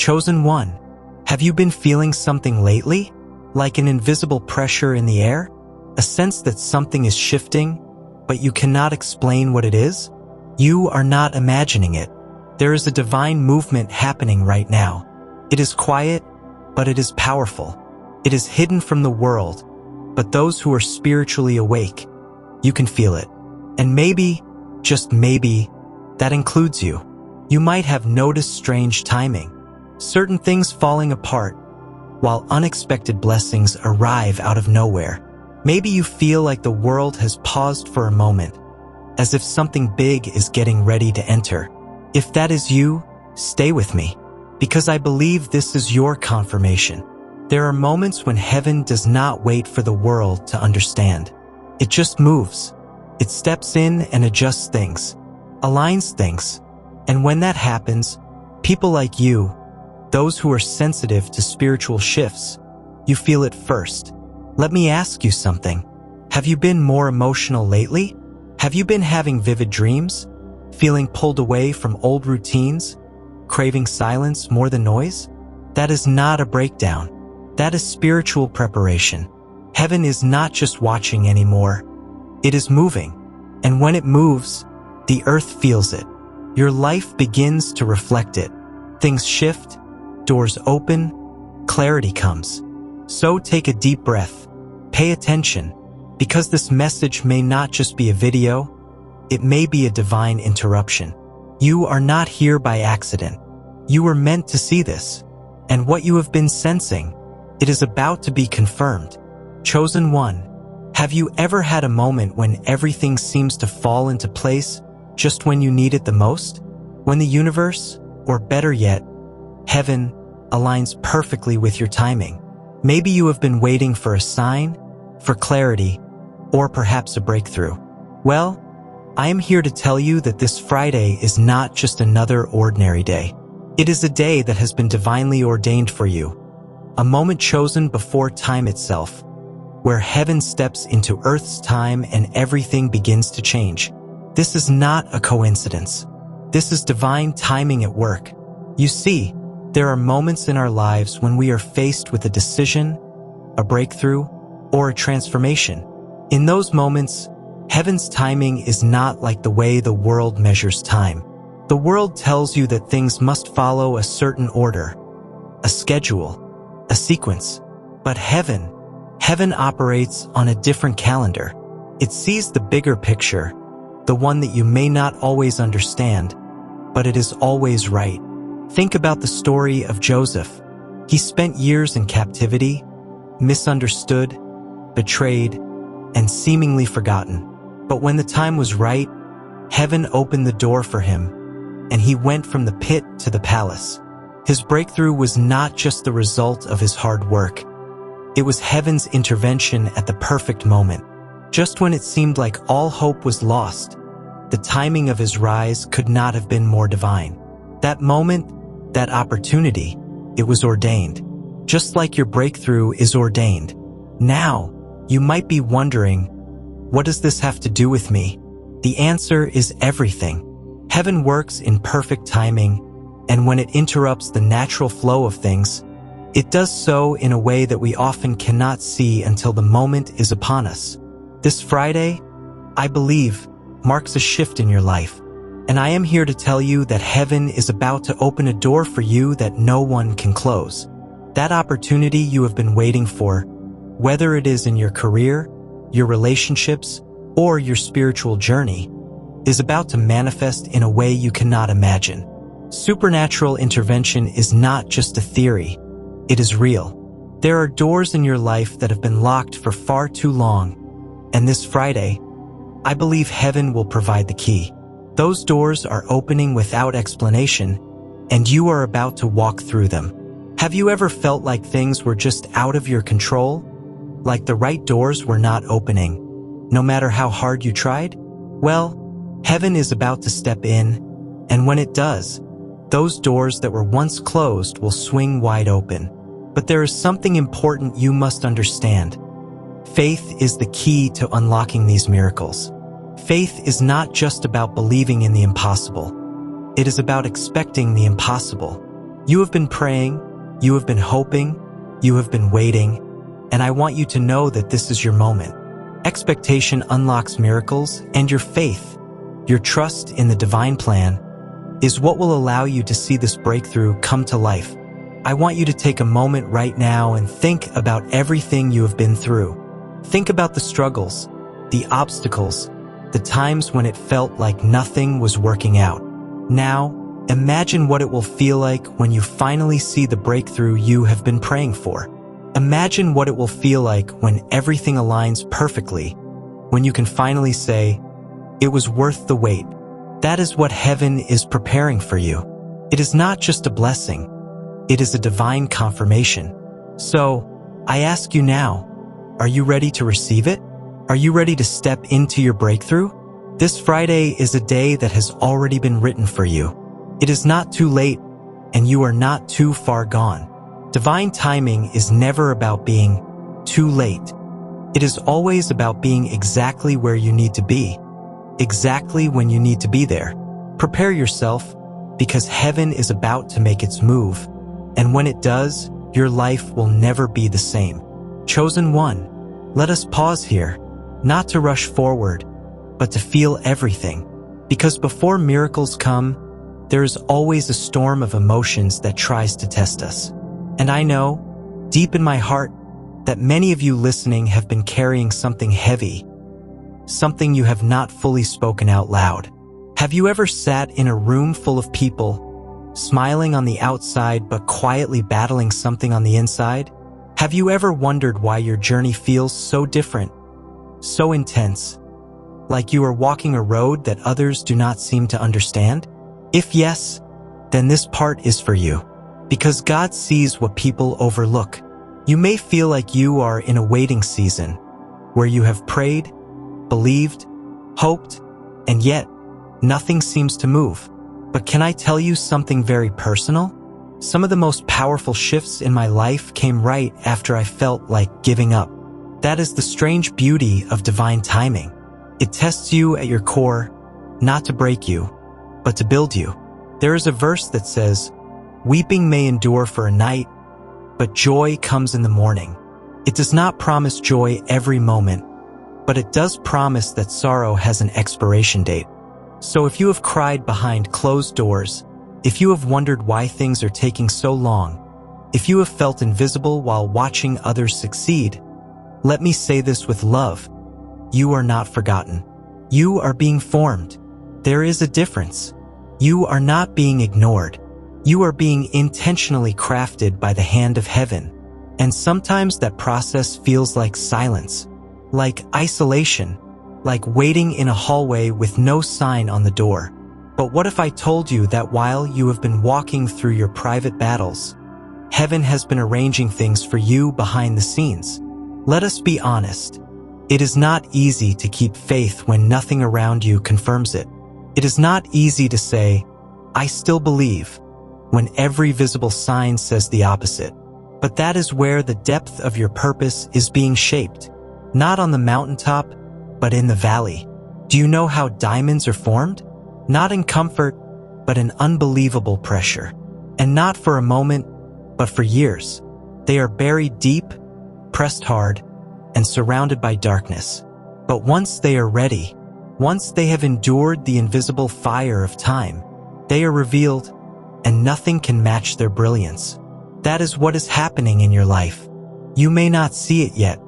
Chosen one, have you been feeling something lately? Like an invisible pressure in the air? A sense that something is shifting, but you cannot explain what it is? You are not imagining it. There is a divine movement happening right now. It is quiet, but it is powerful. It is hidden from the world, but those who are spiritually awake, you can feel it. And maybe, just maybe, that includes you. You might have noticed strange timing, certain things falling apart, while unexpected blessings arrive out of nowhere. Maybe you feel like the world has paused for a moment, as if something big is getting ready to enter. If that is you, stay with me, because I believe this is your confirmation. There are moments when heaven does not wait for the world to understand. It just moves. It steps in and adjusts things, aligns things. And when that happens, people like you, those who are sensitive to spiritual shifts, you feel it first. Let me ask you something. Have you been more emotional lately? Have you been having vivid dreams? Feeling pulled away from old routines? Craving silence more than noise? That is not a breakdown. That is spiritual preparation. Heaven is not just watching anymore. It is moving. And when it moves, the earth feels it. Your life begins to reflect it. Things shift, doors open, clarity comes. So take a deep breath. Pay attention, because this message may not just be a video, it may be a divine interruption. You are not here by accident. You were meant to see this. And what you have been sensing, it is about to be confirmed. Chosen one, have you ever had a moment when everything seems to fall into place just when you need it the most? When the universe, or better yet, heaven, aligns perfectly with your timing. Maybe you have been waiting for a sign, for clarity, or perhaps a breakthrough. Well, I am here to tell you that this Friday is not just another ordinary day. It is a day that has been divinely ordained for you, a moment chosen before time itself, where heaven steps into earth's time and everything begins to change. This is not a coincidence. This is divine timing at work. You see, there are moments in our lives when we are faced with a decision, a breakthrough, or a transformation. In those moments, heaven's timing is not like the way the world measures time. The world tells you that things must follow a certain order, a schedule, a sequence. But heaven operates on a different calendar. It sees the bigger picture, the one that you may not always understand, but it is always right. Think about the story of Joseph. He spent years in captivity, misunderstood, betrayed, and seemingly forgotten. But when the time was right, heaven opened the door for him, and he went from the pit to the palace. His breakthrough was not just the result of his hard work. It was heaven's intervention at the perfect moment. Just when it seemed like all hope was lost, the timing of his rise could not have been more divine. That moment, that opportunity, it was ordained. Just like your breakthrough is ordained. Now, you might be wondering, what does this have to do with me? The answer is everything. Heaven works in perfect timing, and when it interrupts the natural flow of things, it does so in a way that we often cannot see until the moment is upon us. This Friday, I believe, marks a shift in your life, and I am here to tell you that heaven is about to open a door for you that no one can close. That opportunity you have been waiting for, whether it is in your career, your relationships, or your spiritual journey, is about to manifest in a way you cannot imagine. Supernatural intervention is not just a theory, it is real. There are doors in your life that have been locked for far too long, and this Friday, I believe heaven will provide the key. Those doors are opening without explanation, and you are about to walk through them. Have you ever felt like things were just out of your control? Like the right doors were not opening, no matter how hard you tried? Well, heaven is about to step in, and when it does, those doors that were once closed will swing wide open. But there is something important you must understand. Faith is the key to unlocking these miracles. Faith is not just about believing in the impossible. It is about expecting the impossible. You have been praying, you have been hoping, you have been waiting, and I want you to know that this is your moment. Expectation unlocks miracles, and your faith, your trust in the divine plan, is what will allow you to see this breakthrough come to life. I want you to take a moment right now and think about everything you have been through. Think about the struggles, the obstacles, the times when it felt like nothing was working out. Now, imagine what it will feel like when you finally see the breakthrough you have been praying for. Imagine what it will feel like when everything aligns perfectly, when you can finally say, "It was worth the wait." That is what heaven is preparing for you. It is not just a blessing, it is a divine confirmation. So, I ask you now, are you ready to receive it? Are you ready to step into your breakthrough? This Friday is a day that has already been written for you. It is not too late, and you are not too far gone. Divine timing is never about being too late. It is always about being exactly where you need to be, exactly when you need to be there. Prepare yourself, because heaven is about to make its move, and when it does, your life will never be the same. Chosen one, let us pause here, not to rush forward, but to feel everything. Because before miracles come, there is always a storm of emotions that tries to test us. And I know, deep in my heart, that many of you listening have been carrying something heavy, something you have not fully spoken out loud. Have you ever sat in a room full of people, smiling on the outside but quietly battling something on the inside? Have you ever wondered why your journey feels so different, so intense, like you are walking a road that others do not seem to understand? If yes, then this part is for you, because God sees what people overlook. You may feel like you are in a waiting season, where you have prayed, believed, hoped, and yet nothing seems to move. But can I tell you something very personal? Some of the most powerful shifts in my life came right after I felt like giving up. That is the strange beauty of divine timing. It tests you at your core, not to break you, but to build you. There is a verse that says, "Weeping may endure for a night, but joy comes in the morning." It does not promise joy every moment, but it does promise that sorrow has an expiration date. So if you have cried behind closed doors, if you have wondered why things are taking so long, if you have felt invisible while watching others succeed, let me say this with love. You are not forgotten. You are being formed. There is a difference. You are not being ignored. You are being intentionally crafted by the hand of heaven. And sometimes that process feels like silence, like isolation, like waiting in a hallway with no sign on the door. But what if I told you that while you have been walking through your private battles, heaven has been arranging things for you behind the scenes? Let us be honest. It is not easy to keep faith when nothing around you confirms it. It is not easy to say, "I still believe," when every visible sign says the opposite. But that is where the depth of your purpose is being shaped, not on the mountaintop, but in the valley. Do you know how diamonds are formed? Not in comfort, but in unbelievable pressure. And not for a moment, but for years. They are buried deep, pressed hard, and surrounded by darkness. But once they are ready, once they have endured the invisible fire of time, they are revealed, and nothing can match their brilliance. That is what is happening in your life. You may not see it yet.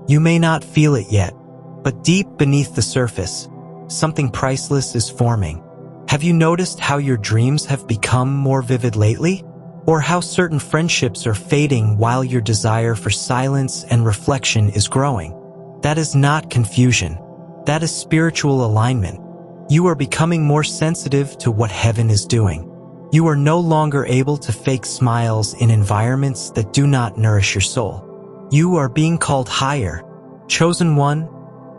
You may not feel it yet. But deep beneath the surface, something priceless is forming. Have you noticed how your dreams have become more vivid lately? Or how certain friendships are fading while your desire for silence and reflection is growing? That is not confusion. That is spiritual alignment. You are becoming more sensitive to what heaven is doing. You are no longer able to fake smiles in environments that do not nourish your soul. You are being called higher. Chosen one,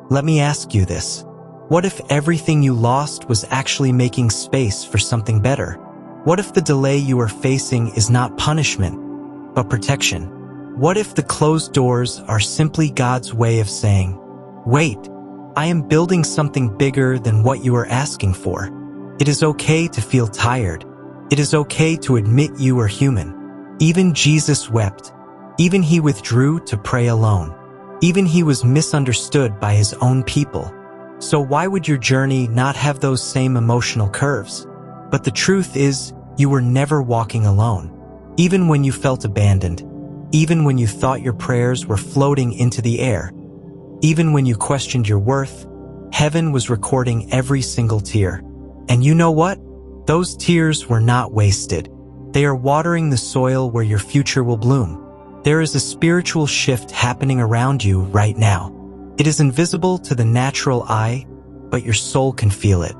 let me ask you this. What if everything you lost was actually making space for something better? What if the delay you are facing is not punishment, but protection? What if the closed doors are simply God's way of saying, "Wait, I am building something bigger than what you are asking for"? It is okay to feel tired. It is okay to admit you are human. Even Jesus wept. Even he withdrew to pray alone. Even he was misunderstood by his own people. So why would your journey not have those same emotional curves? But the truth is, you were never walking alone. Even when you felt abandoned, even when you thought your prayers were floating into the air, even when you questioned your worth, heaven was recording every single tear. And you know what? Those tears were not wasted. They are watering the soil where your future will bloom. There is a spiritual shift happening around you right now. It is invisible to the natural eye, but your soul can feel it.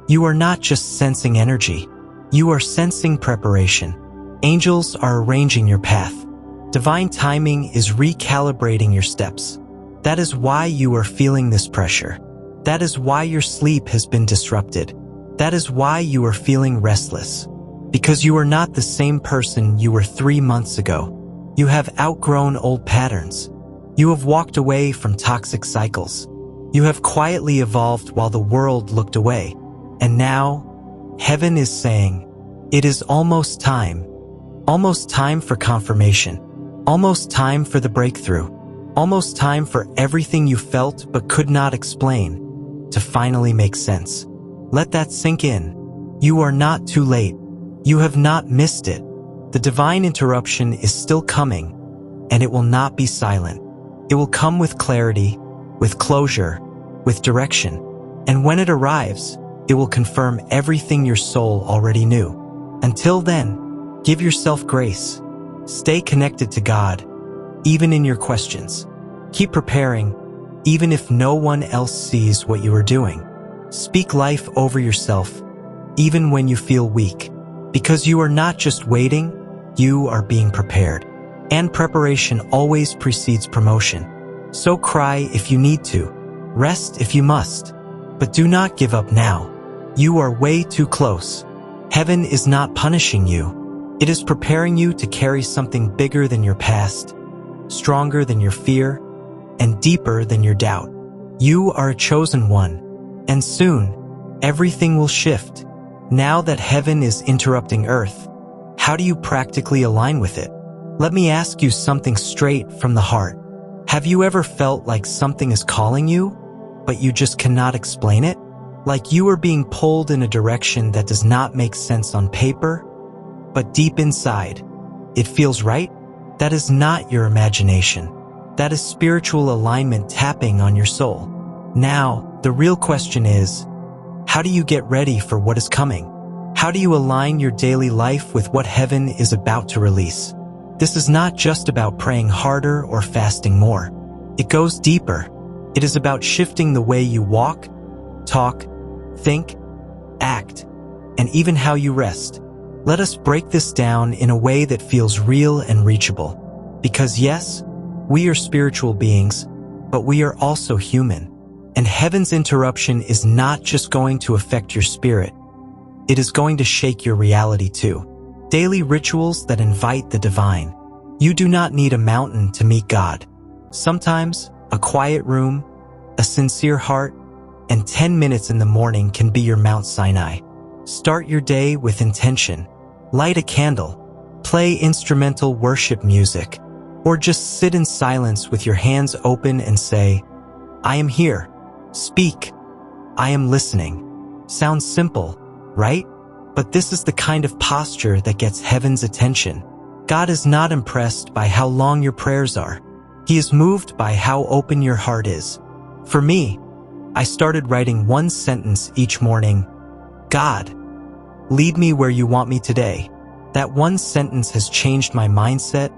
You are not just sensing energy. You are sensing preparation. Angels are arranging your path. Divine timing is recalibrating your steps. That is why you are feeling this pressure. That is why your sleep has been disrupted. That is why you are feeling restless. Because you are not the same person you were 3 months ago. You have outgrown old patterns. You have walked away from toxic cycles. You have quietly evolved while the world looked away. And now, heaven is saying, it is almost time. Almost time for confirmation. Almost time for the breakthrough. Almost time for everything you felt but could not explain to finally make sense. Let that sink in. You are not too late. You have not missed it. The divine interruption is still coming, and it will not be silent. It will come with clarity, with closure, with direction. And when it arrives, it will confirm everything your soul already knew. Until then, give yourself grace. Stay connected to God, even in your questions. Keep preparing, even if no one else sees what you are doing. Speak life over yourself, even when you feel weak. Because you are not just waiting, you are being prepared. And preparation always precedes promotion. So cry if you need to. Rest if you must. But do not give up now. You are way too close. Heaven is not punishing you. It is preparing you to carry something bigger than your past, stronger than your fear, and deeper than your doubt. You are a chosen one, and soon, everything will shift. Now that heaven is interrupting earth, how do you practically align with it? Let me ask you something straight from the heart. Have you ever felt like something is calling you, but you just cannot explain it? Like you are being pulled in a direction that does not make sense on paper, but deep inside, it feels right? That is not your imagination. That is spiritual alignment tapping on your soul. Now, the real question is, how do you get ready for what is coming? How do you align your daily life with what heaven is about to release? This is not just about praying harder or fasting more. It goes deeper. It is about shifting the way you walk, talk, think, act, and even how you rest. Let us break this down in a way that feels real and reachable. Because yes, we are spiritual beings, but we are also human. And heaven's interruption is not just going to affect your spirit. It is going to shake your reality too. Daily rituals that invite the divine. You do not need a mountain to meet God. Sometimes, a quiet room, a sincere heart, and 10 minutes in the morning can be your Mount Sinai. Start your day with intention. Light a candle, play instrumental worship music, or just sit in silence with your hands open and say, I am here. Speak. I am listening. Sounds simple, right? But this is the kind of posture that gets heaven's attention. God is not impressed by how long your prayers are. He is moved by how open your heart is. For me, I started writing one sentence each morning. God, lead me where you want me today. That one sentence has changed my mindset,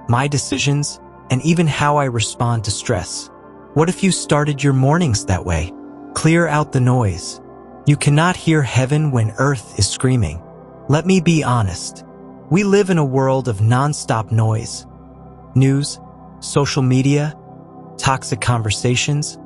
my decisions, and even how I respond to stress. What if you started your mornings that way? Clear out the noise. You cannot hear heaven when earth is screaming. Let me be honest. We live in a world of non-stop noise. News, social media, toxic conversations,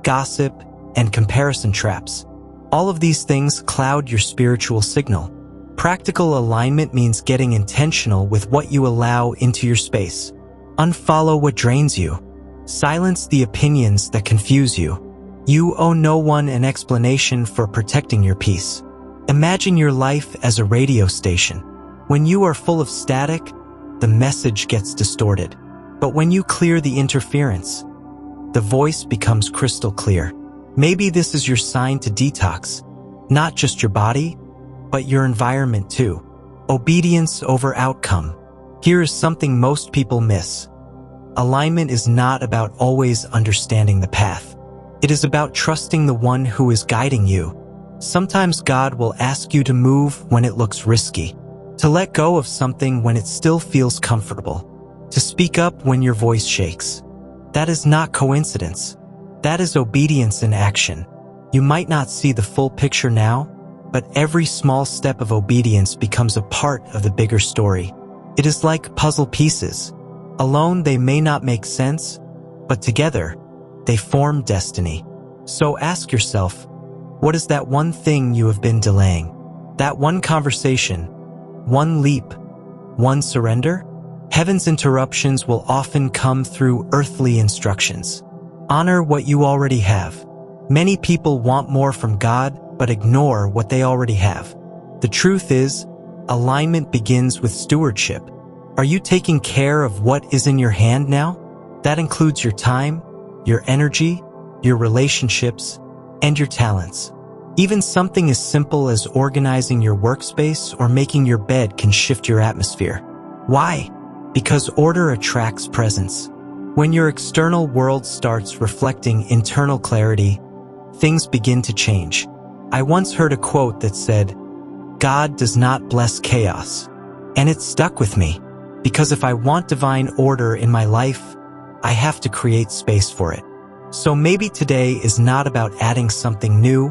gossip, and comparison traps. All of these things cloud your spiritual signal. Practical alignment means getting intentional with what you allow into your space. Unfollow what drains you. Silence the opinions that confuse you. You owe no one an explanation for protecting your peace. Imagine your life as a radio station. When you are full of static, the message gets distorted. But when you clear the interference, the voice becomes crystal clear. Maybe this is your sign to detox, not just your body, but your environment too. Obedience over outcome. Here is something most people miss. Alignment is not about always understanding the path. It is about trusting the one who is guiding you. Sometimes God will ask you to move when it looks risky, to let go of something when it still feels comfortable, to speak up when your voice shakes. That is not coincidence. That is obedience in action. You might not see the full picture now, but every small step of obedience becomes a part of the bigger story. It is like puzzle pieces. Alone they may not make sense, but together they form destiny. So ask yourself, what is that one thing you have been delaying? That one conversation, one leap, one surrender? Heaven's interruptions will often come through earthly instructions. Honor what you already have. Many people want more from God, but ignore what they already have. The truth is, alignment begins with stewardship. Are you taking care of what is in your hand now? That includes your time, your energy, your relationships, and your talents. Even something as simple as organizing your workspace or making your bed can shift your atmosphere. Why? Because order attracts presence. When your external world starts reflecting internal clarity, things begin to change. I once heard a quote that said, "God does not bless chaos." And it stuck with me, because if I want divine order in my life, I have to create space for it. So maybe today is not about adding something new,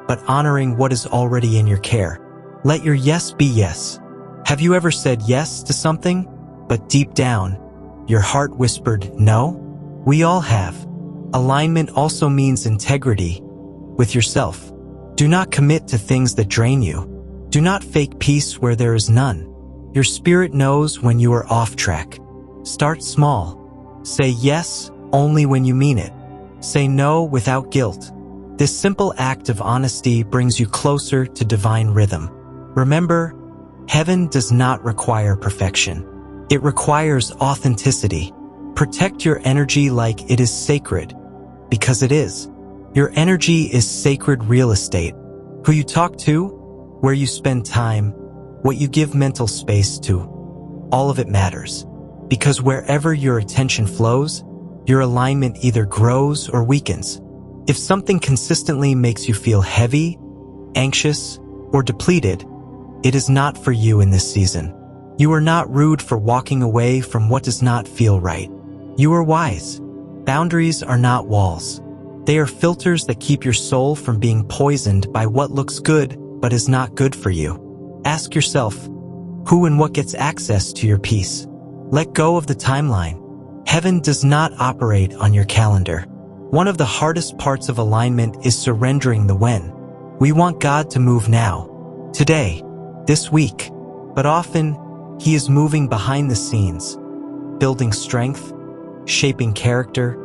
but honoring what is already in your care. Let your yes be yes. Have you ever said yes to something, but deep down, your heart whispered no? We all have. Alignment also means integrity with yourself. Do not commit to things that drain you. Do not fake peace where there is none. Your spirit knows when you are off track. Start small. Say yes only when you mean it. Say no without guilt. This simple act of honesty brings you closer to divine rhythm. Remember, heaven does not require perfection. It requires authenticity. Protect your energy like it is sacred, because it is. Your energy is sacred real estate. Who you talk to, where you spend time, what you give mental space to, all of it matters. Because wherever your attention flows, your alignment either grows or weakens. If something consistently makes you feel heavy, anxious, or depleted, it is not for you in this season. You are not rude for walking away from what does not feel right. You are wise. Boundaries are not walls. They are filters that keep your soul from being poisoned by what looks good but is not good for you. Ask yourself, who and what gets access to your peace? Let go of the timeline. Heaven does not operate on your calendar. One of the hardest parts of alignment is surrendering the when. We want God to move now, today, this week, but often He is moving behind the scenes, building strength, shaping character,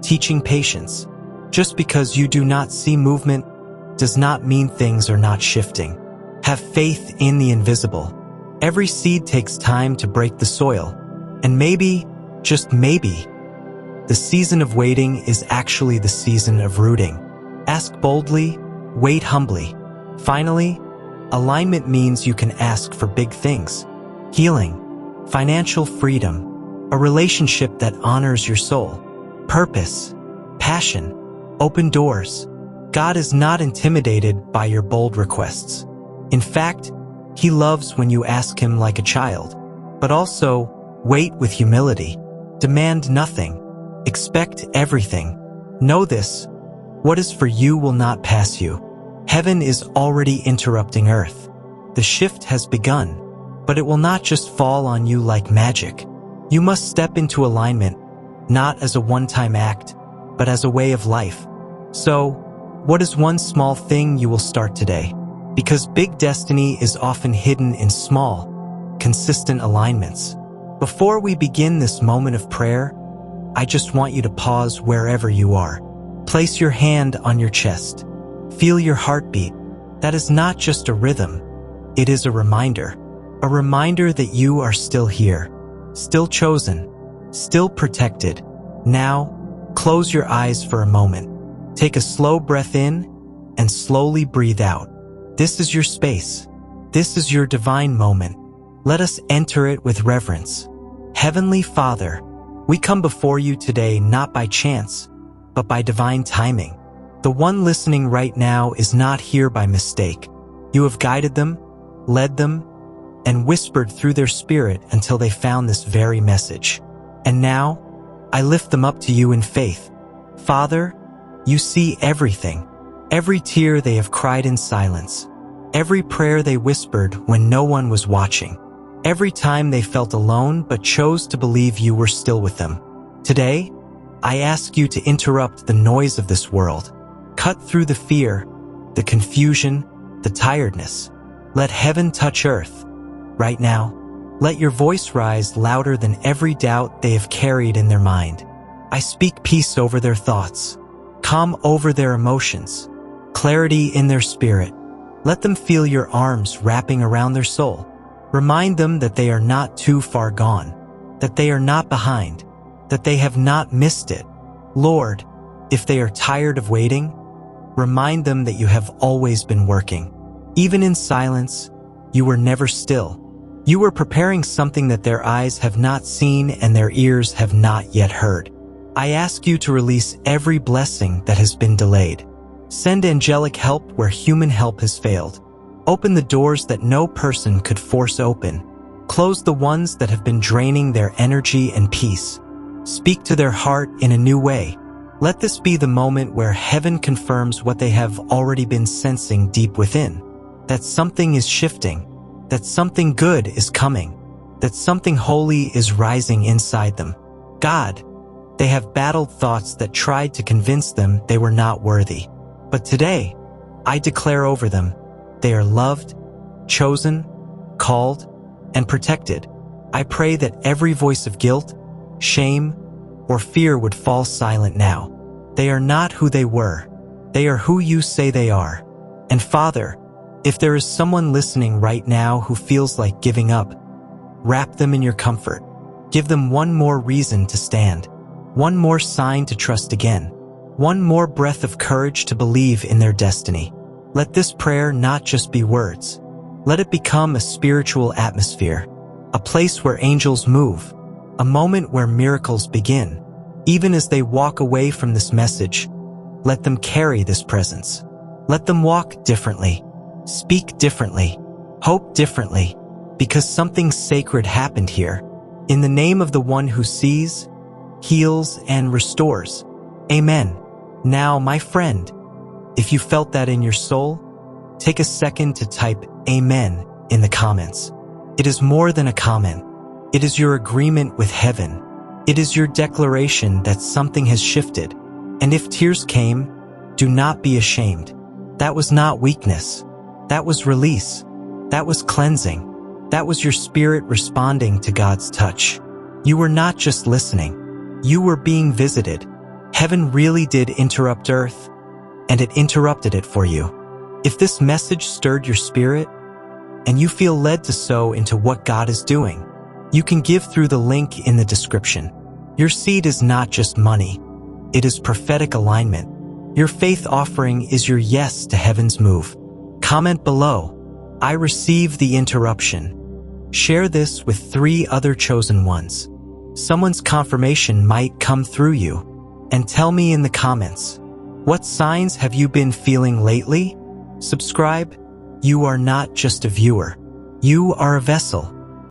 teaching patience. Just because you do not see movement does not mean things are not shifting. Have faith in the invisible. Every seed takes time to break the soil, and maybe, just maybe, the season of waiting is actually the season of rooting. Ask boldly, wait humbly. Finally, alignment means you can ask for big things. Healing, financial freedom, a relationship that honors your soul, purpose, passion, open doors. God is not intimidated by your bold requests. In fact, He loves when you ask Him like a child. But also, wait with humility. Demand nothing. Expect everything. Know this: what is for you will not pass you. Heaven is already interrupting earth. The shift has begun, but it will not just fall on you like magic. You must step into alignment, not as a one-time act, but as a way of life. So, what is one small thing you will start today? Because big destiny is often hidden in small, consistent alignments. Before we begin this moment of prayer, I just want you to pause wherever you are. Place your hand on your chest. Feel your heartbeat. That is not just a rhythm, it is a reminder that you are still here, still chosen, still protected. Now, close your eyes for a moment. Take a slow breath in and slowly breathe out. This is your space. This is your divine moment. Let us enter it with reverence. Heavenly Father, we come before you today not by chance, but by divine timing. The one listening right now is not here by mistake. You have guided them, led them, and whispered through their spirit until they found this very message. And now, I lift them up to you in faith. Father, you see everything. Every tear they have cried in silence. Every prayer they whispered when no one was watching. Every time they felt alone but chose to believe you were still with them. Today, I ask you to interrupt the noise of this world. Cut through the fear, the confusion, the tiredness. Let heaven touch earth. Right now, let your voice rise louder than every doubt they have carried in their mind. I speak peace over their thoughts, calm over their emotions, clarity in their spirit. Let them feel your arms wrapping around their soul. Remind them that they are not too far gone, that they are not behind, that they have not missed it. Lord, if they are tired of waiting, remind them that you have always been working. Even in silence, you were never still. You were preparing something that their eyes have not seen and their ears have not yet heard. I ask you to release every blessing that has been delayed. Send angelic help where human help has failed. Open the doors that no person could force open. Close the ones that have been draining their energy and peace. Speak to their heart in a new way. Let this be the moment where heaven confirms what they have already been sensing deep within. That something is shifting. That something good is coming. That something holy is rising inside them. God, they have battled thoughts that tried to convince them they were not worthy. But today, I declare over them, they are loved, chosen, called, and protected. I pray that every voice of guilt, shame, or fear would fall silent now. They are not who they were. They are who you say they are. And Father, if there is someone listening right now who feels like giving up, wrap them in your comfort. Give them one more reason to stand, one more sign to trust again, one more breath of courage to believe in their destiny. Let this prayer not just be words. Let it become a spiritual atmosphere, a place where angels move, a moment where miracles begin. Even as they walk away from this message, let them carry this presence. Let them walk differently, speak differently, hope differently, because something sacred happened here. In the name of the one who sees, heals, and restores. Amen. Now, my friend, if you felt that in your soul, take a second to type Amen in the comments. It is more than a comment. It is your agreement with heaven. It is your declaration that something has shifted. And if tears came, do not be ashamed. That was not weakness. That was release. That was cleansing. That was your spirit responding to God's touch. You were not just listening. You were being visited. Heaven really did interrupt earth, and it interrupted it for you. If this message stirred your spirit, and you feel led to sow into what God is doing, you can give through the link in the description. Your seed is not just money. It is prophetic alignment. Your faith offering is your yes to heaven's move. Comment below, I receive the interruption. Share this with 3 other chosen ones. Someone's confirmation might come through you. And tell me in the comments, what signs have you been feeling lately? Subscribe. You are not just a viewer. You are a vessel.